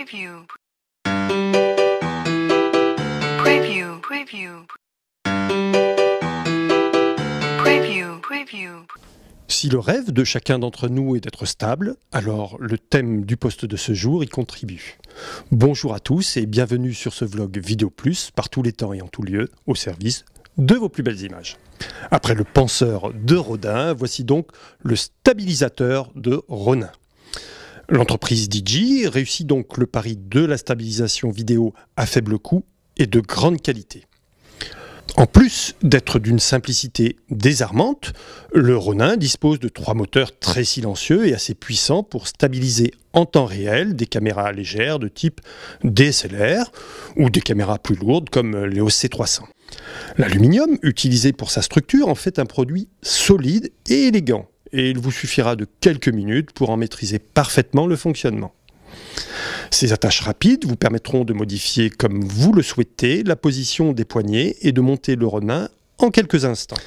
Preview. Preview. Preview. Preview. Preview. Si le rêve de chacun d'entre nous est d'être stable, alors le thème du post de ce jour y contribue. Bonjour à tous et bienvenue sur ce vlog Vidéo Plus, par tous les temps et en tout lieu, au service de vos plus belles images. Après le penseur de Rodin, voici donc le stabilisateur de Ronin. L'entreprise Digi réussit donc le pari de la stabilisation vidéo à faible coût et de grande qualité. En plus d'être d'une simplicité désarmante, le Ronin dispose de 3 moteurs très silencieux et assez puissants pour stabiliser en temps réel des caméras légères de type DSLR ou des caméras plus lourdes comme les OC300. L'aluminium utilisé pour sa structure en fait un produit solide et élégant, et il vous suffira de quelques minutes pour en maîtriser parfaitement le fonctionnement. Ces attaches rapides vous permettront de modifier comme vous le souhaitez la position des poignets et de monter le Ronin en quelques instants.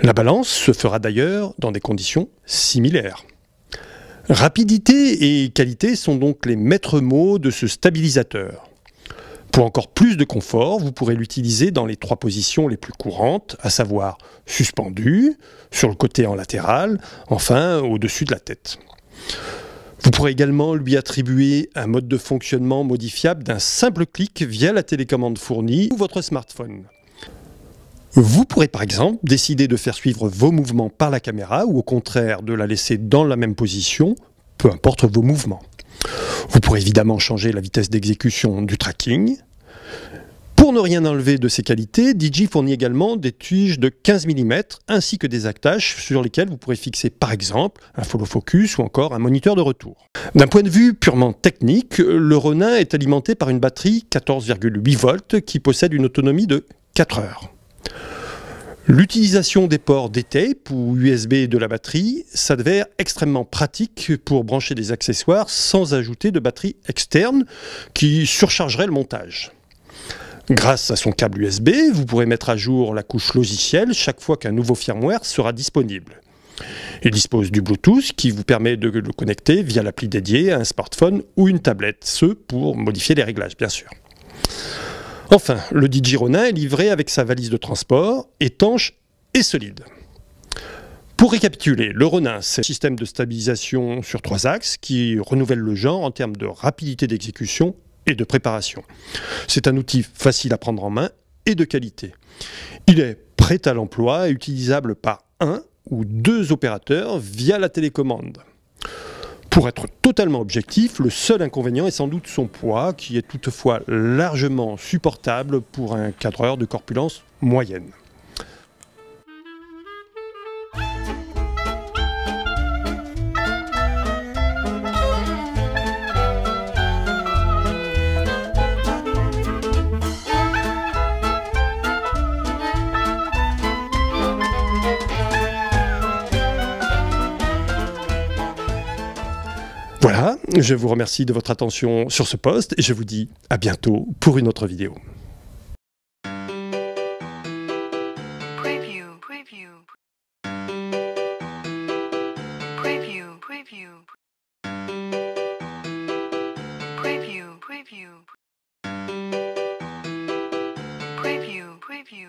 La balance se fera d'ailleurs dans des conditions similaires. Rapidité et qualité sont donc les maîtres mots de ce stabilisateur. Pour encore plus de confort, vous pourrez l'utiliser dans les 3 positions les plus courantes, à savoir suspendu, sur le côté en latéral, enfin au-dessus de la tête. Vous pourrez également lui attribuer un mode de fonctionnement modifiable d'un simple clic via la télécommande fournie ou votre smartphone. Vous pourrez par exemple décider de faire suivre vos mouvements par la caméra ou au contraire de la laisser dans la même position, peu importe vos mouvements. Vous pourrez évidemment changer la vitesse d'exécution du tracking. Pour ne rien enlever de ces qualités, Digi fournit également des tiges de 15 mm ainsi que des attaches sur lesquelles vous pourrez fixer par exemple un follow focus ou encore un moniteur de retour. D'un point de vue purement technique, le Ronin est alimenté par une batterie 14,8 volts qui possède une autonomie de 4 heures. L'utilisation des ports D-Tape ou USB de la batterie s'avère extrêmement pratique pour brancher des accessoires sans ajouter de batterie externe qui surchargerait le montage. Grâce à son câble USB, vous pourrez mettre à jour la couche logicielle chaque fois qu'un nouveau firmware sera disponible. Il dispose du Bluetooth qui vous permet de le connecter via l'appli dédiée à un smartphone ou une tablette, ce pour modifier les réglages bien sûr. Enfin, le Digi Ronin est livré avec sa valise de transport, étanche et solide. Pour récapituler, le Ronin, c'est un système de stabilisation sur 3 axes qui renouvelle le genre en termes de rapidité d'exécution et de préparation. C'est un outil facile à prendre en main et de qualité. Il est prêt à l'emploi et utilisable par 1 ou 2 opérateurs via la télécommande. Pour être totalement objectif, le seul inconvénient est sans doute son poids, qui est toutefois largement supportable pour un cadreur de corpulence moyenne. Voilà, je vous remercie de votre attention sur ce post et je vous dis à bientôt pour une autre vidéo. Preview. Preview. Preview. Preview. Preview. Preview. Preview. Preview.